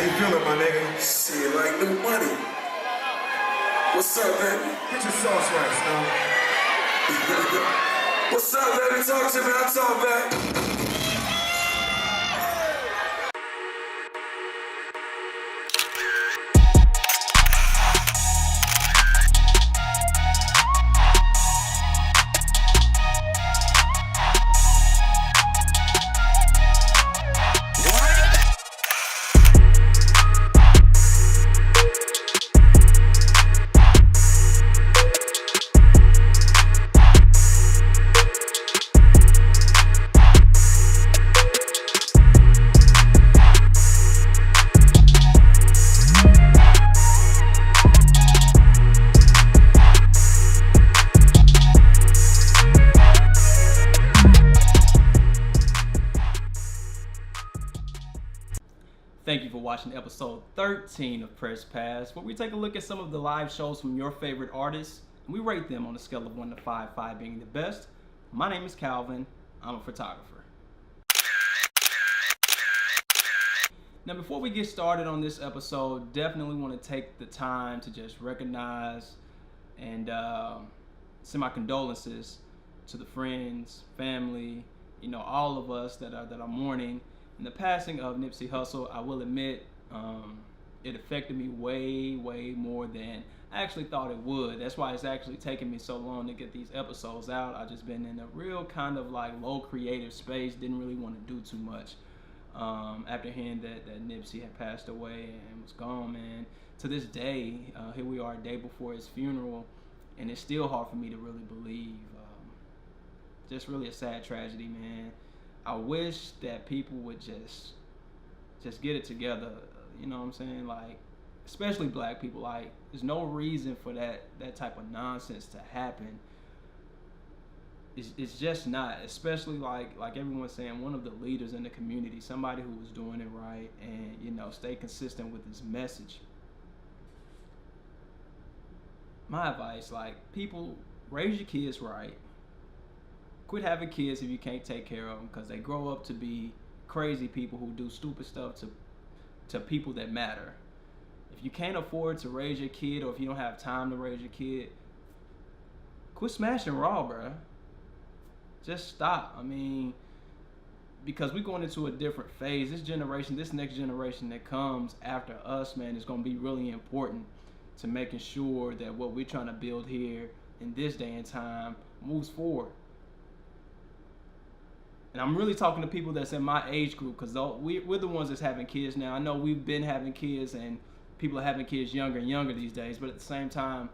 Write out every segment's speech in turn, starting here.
you feeling, my nigga? Shit, like new money. What's up, baby? Get your sauce right, Snow. What's up, baby? Talk to me, I'll talk back. Thank you for watching episode 13 of Press Pass, where we take a look at some of the live shows from your favorite artists, and we rate them on a scale of 1 to 5, 5 being the best. My name is Calvin. I'm a photographer. Now, before we get started on this episode, definitely want to take the time to just recognize and send my condolences to the friends, family, all of us that are mourning in the passing of Nipsey Hussle. I will admit, it affected me way more than I actually thought it would. That's why it's actually taken me so long to get these episodes out. I've just been in a real kind of like low creative space, didn't really want to do too much. After hearing that Nipsey had passed away and was gone, man, to this day, here we are a day before his funeral, and it's still hard for me to really believe. Just really a sad tragedy, man. I wish that people would just get it together, you know what I'm saying? Like, especially black people, like, there's no reason for that type of nonsense to happen. It's just not, especially like everyone's saying, one of the leaders in the community, somebody who was doing it right and, stay consistent with his message. My advice, like, people, raise your kids right. Quit having kids if you can't take care of them, because they grow up to be crazy people who do stupid stuff to people that matter. If you can't afford to raise your kid, or if you don't have time to raise your kid, quit smashing raw, bruh. Just stop. I mean, because we're going into a different phase. This next generation that comes after us, man, is going to be really important to making sure that what we're trying to build here in this day and time moves forward. And I'm really talking to people that's in my age group, because we're the ones that's having kids now. I know we've been having kids, and people are having kids younger and younger these days, but at the same time,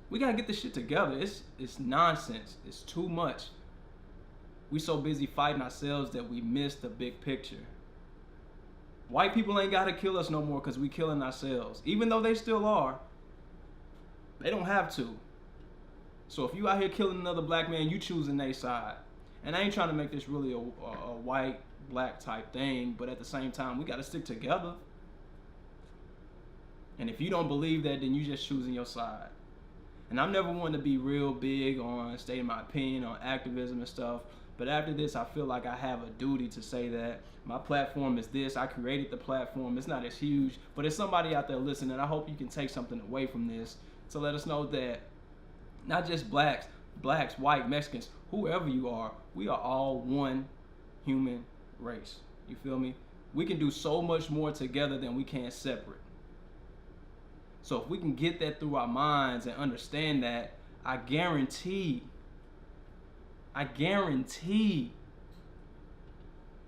we gotta get this shit together. It's nonsense. It's too much. We so busy fighting ourselves that we miss the big picture. White people ain't gotta kill us no more, because we killing ourselves. Even though they still are, they don't have to. So if you out here killing another black man, you choosing their side. And I ain't trying to make this really a white, black type thing, but at the same time, we got to stick together. And if you don't believe that, then you just choosing your side. And I'm never one to be real big on stating my opinion on activism and stuff, but after this, I feel like I have a duty to say that my platform is this. I created the platform. It's not as huge, but there's somebody out there listening. I hope you can take something away from this to let us know that not just blacks, white, Mexicans, whoever you are, we are all one human race. You feel me? We can do so much more together than we can separate. So if we can get that through our minds and understand that, I guarantee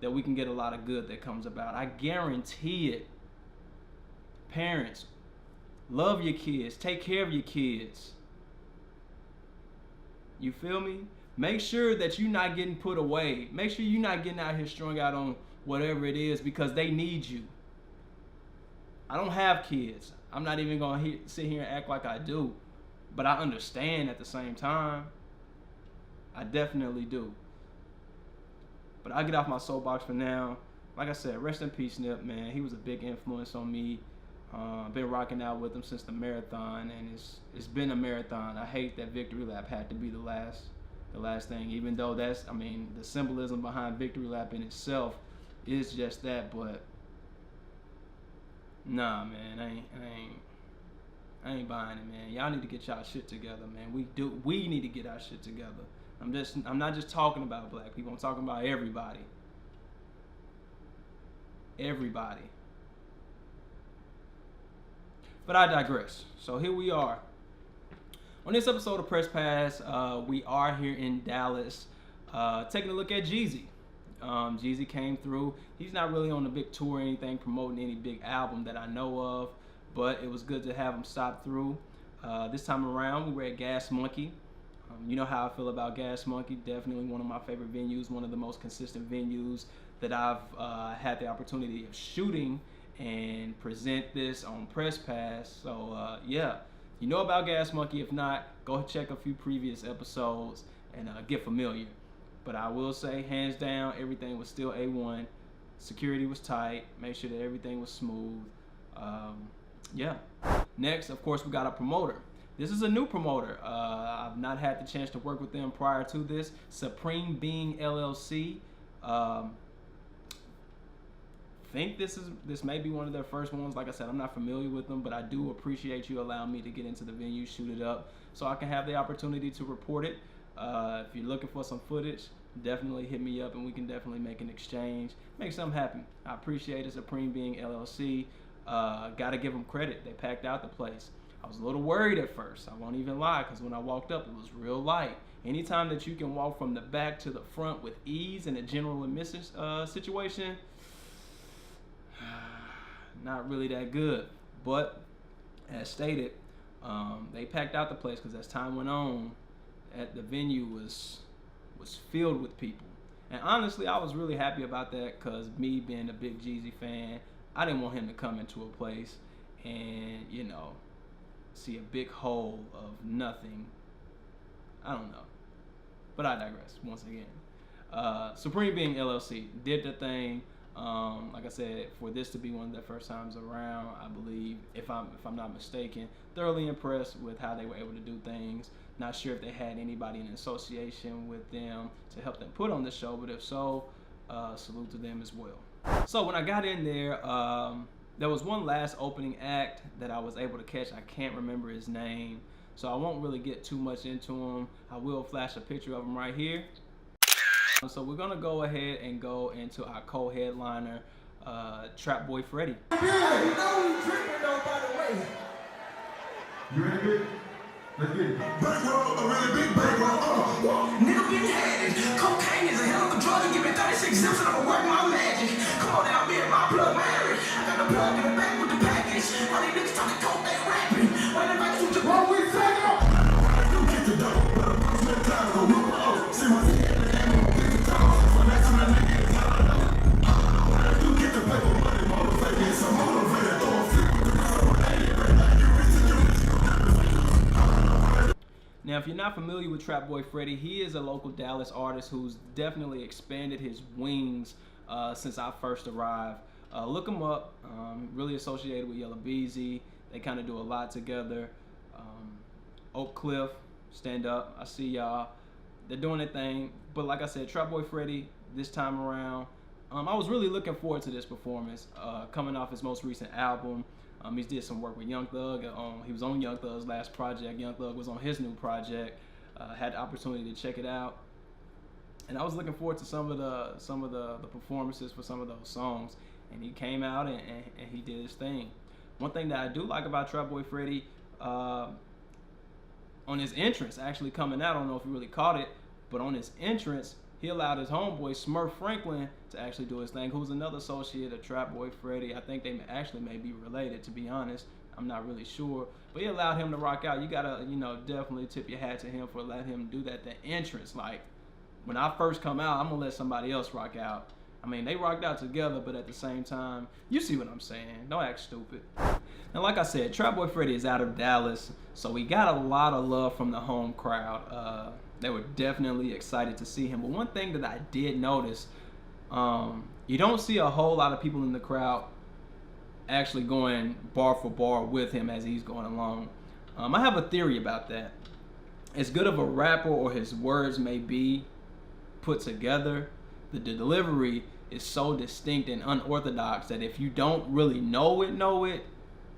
that we can get a lot of good that comes about. I guarantee it. Parents, love your kids. Take care of your kids. You feel me? Make sure that you're not getting put away. Make sure you're not getting out here strung out on whatever it is, because they need you. I don't have kids. I'm not even going to sit here and act like I do. But I understand at the same time. I definitely do. But I'll get off my soapbox for now. Like I said, rest in peace, Nip, man. He was a big influence on me. Been rocking out with him since the marathon, and it's been a marathon. I hate that Victory Lap had to be the last thing, even though the symbolism behind Victory Lap in itself is just that, but Nah, man, I ain't buying it, man. Y'all need to get y'all shit together, man. We need to get our shit together. I'm not just talking about black people. I'm talking about everybody. Everybody. But I digress. So here we are. On this episode of Press Pass, we are here in Dallas, taking a look at Jeezy. Jeezy came through. He's not really on a big tour or anything, promoting any big album that I know of, but it was good to have him stop through. This time around, we were at Gas Monkey. You know how I feel about Gas Monkey. Definitely one of my favorite venues, one of the most consistent venues that I've had the opportunity of shooting and present this on Press Pass. So yeah, you know about Gas Monkey. If not, go check a few previous episodes and get familiar. But I will say, hands down, everything was still A1. Security was tight. Make sure that everything was smooth. Yeah. Next, of course, we got a promoter. This is a new promoter. I've not had the chance to work with them prior to this. Supreme Being LLC. Think this may be one of their first ones. Like I said, I'm not familiar with them, but I do appreciate you allowing me to get into the venue, shoot it up, so I can have the opportunity to report it. If you're looking for some footage, definitely hit me up and we can definitely make an exchange, make something happen. I appreciate it. Supreme Being LLC. Gotta give them credit. They packed out the place. I was a little worried at first. I won't even lie, because when I walked up, it was real light. Anytime that you can walk from the back to the front with ease in a general admissions situation, not really that good. But as stated, they packed out the place, because as time went on, the venue was filled with people. And honestly, I was really happy about that, because me being a big Jeezy fan, I didn't want him to come into a place and, you know, see a big hole of nothing. I don't know. But I digress once again. Supreme Being LLC did the thing. Like I said, for this to be one of their first times around, I believe, if I'm not mistaken, thoroughly impressed with how they were able to do things. Not sure if they had anybody in association with them to help them put on the show, but if so, salute to them as well. So when I got in there, there was one last opening act that I was able to catch. I can't remember his name, so I won't really get too much into him. I will flash a picture of him right here. So we're gonna go ahead and go into our co-headliner, Trapboy Freddy. Yeah, you know we tripping though, by the way. You ready, big? Let's get it. Bankroll, a really big bankroll. Nigga been had it. Cocaine is a hell of a drug. Give me 36 zips and I'ma work my magic. Come on now, me and my plug married. I got the plug in the back with the package. All these niggas talking coke, they rapping. When the back to the what we say up? You get the dough, but I'm gonna spend time to whip it up. See what's in the game, I'm gonna get the town. For next time that nigga is out of know. You get the paper money, motivated. So motivated, throw a flip with the color. Hey, like you rich and you rich. Now, if you're not familiar with Trapboy Freddy, he is a local Dallas artist who's definitely expanded his wings since I first arrived. Look him up. Really associated with Yellow Beezy. They kind of do a lot together. Oak Cliff, stand up. I see y'all. They're doing their thing. But like I said, Trapboy Freddy this time around, I was really looking forward to this performance. Coming off his most recent album. He did some work with Young Thug. He was on Young Thug's last project. Young Thug was on his new project. Had the opportunity to check it out, and I was looking forward to some of the performances for some of those songs. And he came out and he did his thing. One thing that I do like about Trapboy Freddy, on his entrance, actually coming out, I don't know if you really caught it, but on his entrance, he allowed his homeboy Smurf Franklin to actually do his thing, who's another associate of Trapboy Freddy. I think they actually may be related, to be honest. I'm not really sure. But he allowed him to rock out. You gotta, definitely tip your hat to him for letting him do that. The entrance, like, when I first come out, I'm gonna let somebody else rock out. I mean, they rocked out together, but at the same time, you see what I'm saying. Don't act stupid. And like I said, Trapboy Freddy is out of Dallas, so we got a lot of love from the home crowd. They were definitely excited to see him. But one thing that I did notice, you don't see a whole lot of people in the crowd actually going bar for bar with him as he's going along. I have a theory about that. As good of a rapper or his words may be put together, the delivery is so distinct and unorthodox that if you don't really know it,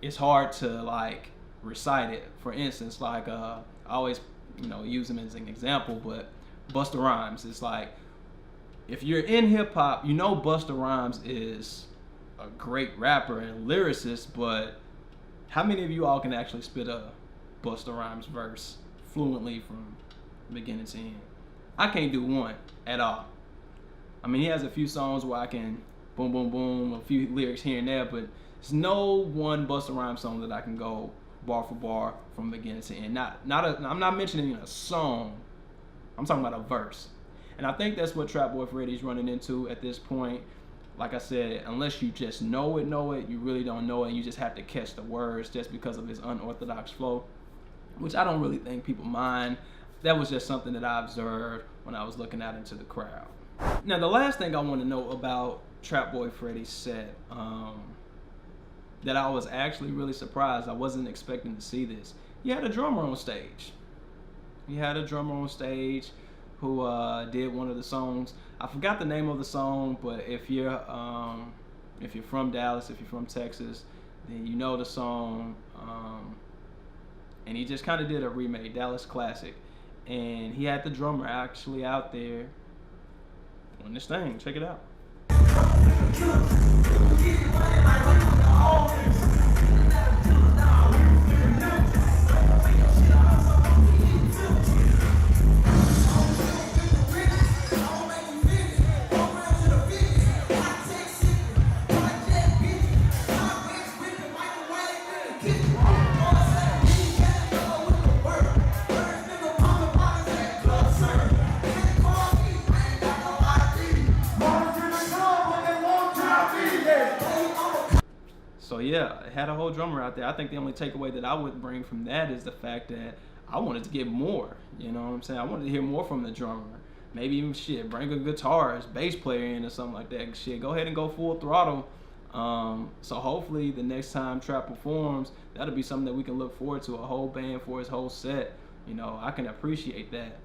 it's hard to like recite it. For instance, like I always, use him as an example, but Busta Rhymes. It's like, if you're in hip hop, Busta Rhymes is a great rapper and lyricist, but how many of you all can actually spit a Busta Rhymes verse fluently from beginning to end? I can't do one at all. I mean, he has a few songs where I can boom, boom, boom, a few lyrics here and there, but there's no one Busta Rhymes song that I can go bar for bar from beginning to end. I'm not mentioning a song. I'm talking about a verse. And I think that's what Trapboy Freddy's running into at this point. Like I said, unless you just know it, you really don't know it. You just have to catch the words just because of his unorthodox flow, which I don't really think people mind. That was just something that I observed when I was looking out into the crowd. Now, the last thing I want to know about Trapboy Freddy's set, that I was actually really surprised. I wasn't expecting to see this. He had a drummer on stage. Who did one of the songs. I forgot the name of the song, but if you're from Dallas, if you're from Texas, then you know the song. And he just kind of did a remake, Dallas Classic. And he had the drummer actually out there doing this thing. Check it out. So yeah, it had a whole drummer out there. I think the only takeaway that I would bring from that is the fact that I wanted to get more. You know what I'm saying? I wanted to hear more from the drummer. Maybe even bring a guitarist, bass player in or something like that. Go ahead and go full throttle. So hopefully the next time Trap performs, that'll be something that we can look forward to, a whole band for his whole set. I can appreciate that.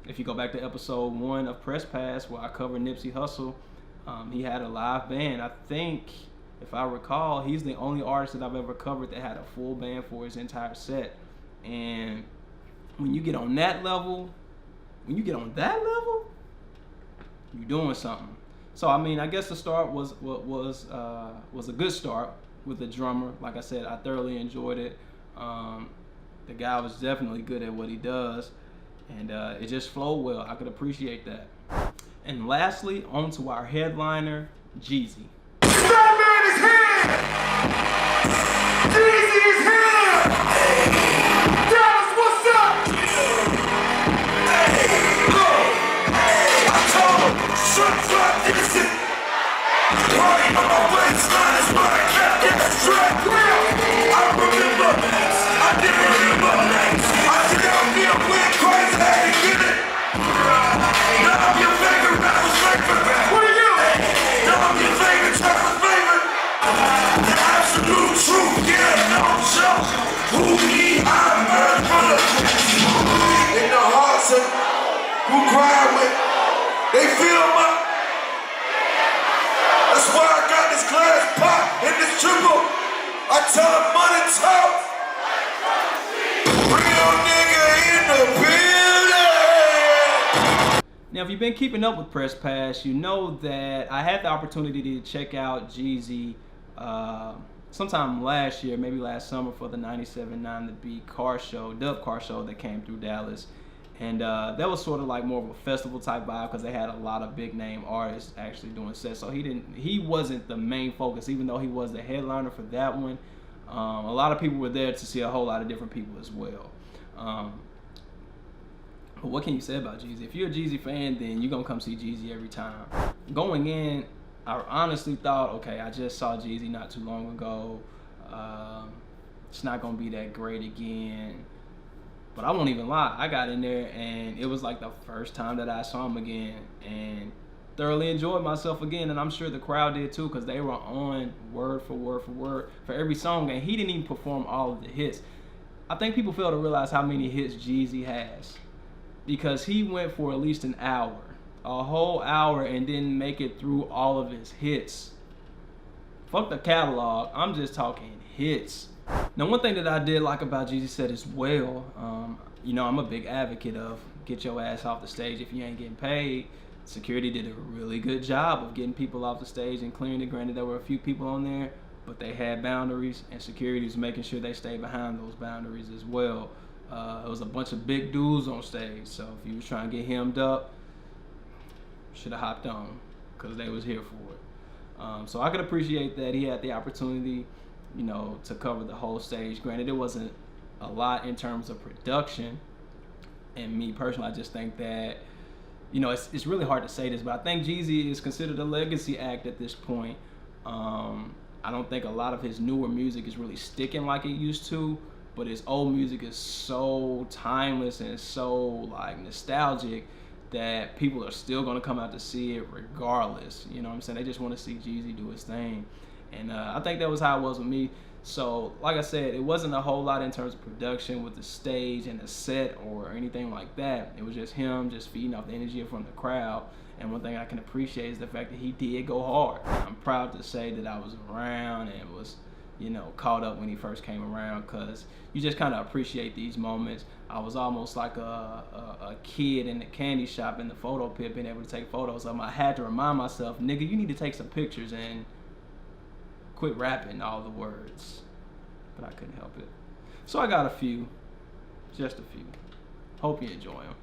If you go back to episode 1 of Press Pass, where I covered Nipsey Hussle, he had a live band. I think, if I recall, he's the only artist that I've ever covered that had a full band for his entire set. And when you get on that level, you're doing something. So I mean, I guess the start was a good start with the drummer. Like I said, I thoroughly enjoyed it. The guy was definitely good at what he does, and it just flowed well. I could appreciate that. And lastly, on to our headliner, Jeezy. Jeezy is here! Dallas, what's up? I told him, drop this shit. Party on my waistline is where I kept that strap. I remember, I didn't remember names. I said I'll be a weird crazy, I ain't get it. Now I'm your favorite rapper, What are you? Now I'm your favorite rapper, The absolute truth, yeah, no joke. Who me, I'm murdered. In the hearts of who cry with, they feel my. That's why I got this glass pot and this triple. I tell them money talk. Real nigga in the building. Now, if you've been keeping up with Press Pass, you know that I had the opportunity to check out Jeezy sometime last year, maybe last summer, for the 97.9 The Beat car show, dub car show that came through Dallas. And that was sort of like more of a festival type vibe because they had a lot of big name artists actually doing sets. So he wasn't the main focus, even though he was the headliner for that one. A lot of people were there to see a whole lot of different people as well. But what can you say about Jeezy? If you're a Jeezy fan, then you're gonna come see Jeezy every time. Going in, I honestly thought, okay, I just saw Jeezy not too long ago. It's not gonna be that great again. But I won't even lie, I got in there and it was like the first time that I saw him again, and thoroughly enjoyed myself again, and I'm sure the crowd did too, because they were on word for word for every song, and he didn't even perform all of the hits. I think people fail to realize how many hits Jeezy has, because he went for at least an hour a whole hour and didn't make it through all of his hits. Fuck the catalog, I'm just talking hits. Now, one thing that I did like about Jeezy said as well, you know, I'm a big advocate of get your ass off the stage if you ain't getting paid. Security did a really good job of getting people off the stage and clearing it. Granted, there were a few people on there, but they had boundaries, and security was making sure they stayed behind those boundaries as well. It was a bunch of big dudes on stage, so if you was trying to get hemmed up, should have hopped on, because they was here for it. So I could appreciate that he had the opportunity, you know, to cover the whole stage. Granted, it wasn't a lot in terms of production, and me personally, I just think that, you know, it's really hard to say this, but I think Jeezy is considered a legacy act at this point. I don't think a lot of his newer music is really sticking like it used to, but his old music is so timeless and so like nostalgic that people are still gonna come out to see it regardless. You know what I'm saying? They just want to see Jeezy do his thing, and I think that was how it was with me. So, like I said, it wasn't a whole lot in terms of production with the stage and the set or anything like that. It was just him just feeding off the energy from the crowd. And one thing I can appreciate is the fact that he did go hard. I'm proud to say that I was around and was, you know, caught up when he first came around, because you just kind of appreciate these moments. I was almost like a kid in the candy shop in the photo pit, being able to take photos of him. I had to remind myself, nigga, you need to take some pictures and quit rapping all the words. But I couldn't help it. So I got a few, just a few. Hope you enjoy them.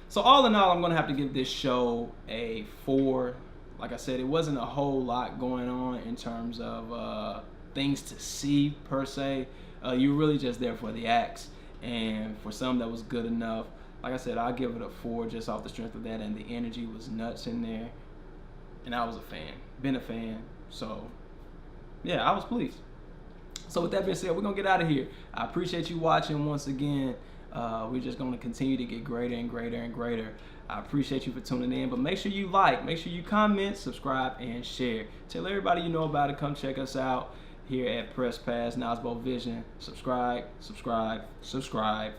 So all in all, I'm gonna have to give this show a 4. Like I said, it wasn't a whole lot going on in terms of things to see per se. You're really just there for the acts, and for some that was good enough. Like I said, I'll give it a 4 just off the strength of that, and the energy was nuts in there. And I was a fan, been a fan, so yeah, I was pleased. So with that being said, we're gonna get out of here. I appreciate you watching once again. We're just gonna continue to get greater and greater and greater. I appreciate you for tuning in, but make sure you like, make sure you comment, subscribe, and share. Tell everybody you know about it. Come check us out here at Press Pass Nosboh Vision. Subscribe, subscribe, subscribe.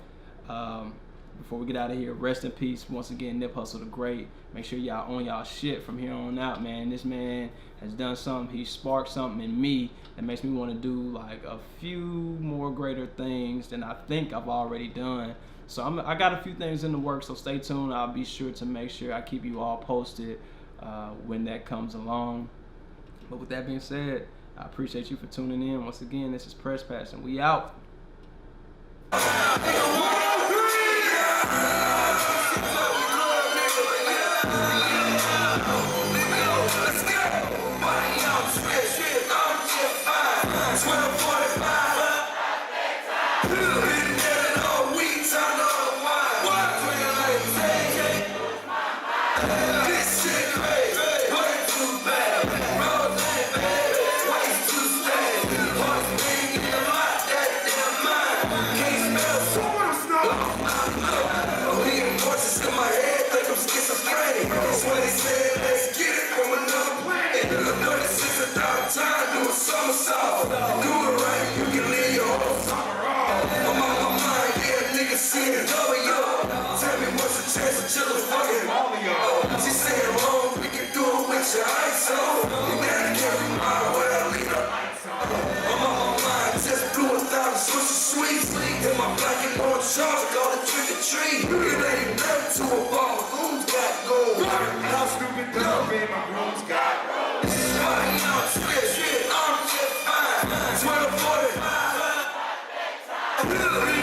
Before we get out of here, rest in peace once again, Nip Hussle the Great. Make sure y'all on y'all shit from here on out, man. This man has done something. He sparked something in me that makes me want to do like a few more greater things than I think I've already done. So I got a few things in the works, so stay tuned. I'll be sure to make sure I keep you all posted when that comes along. But with that being said, I appreciate you for tuning in. Once again, this is Press Pass, and we out. I'm just fine. 12:45.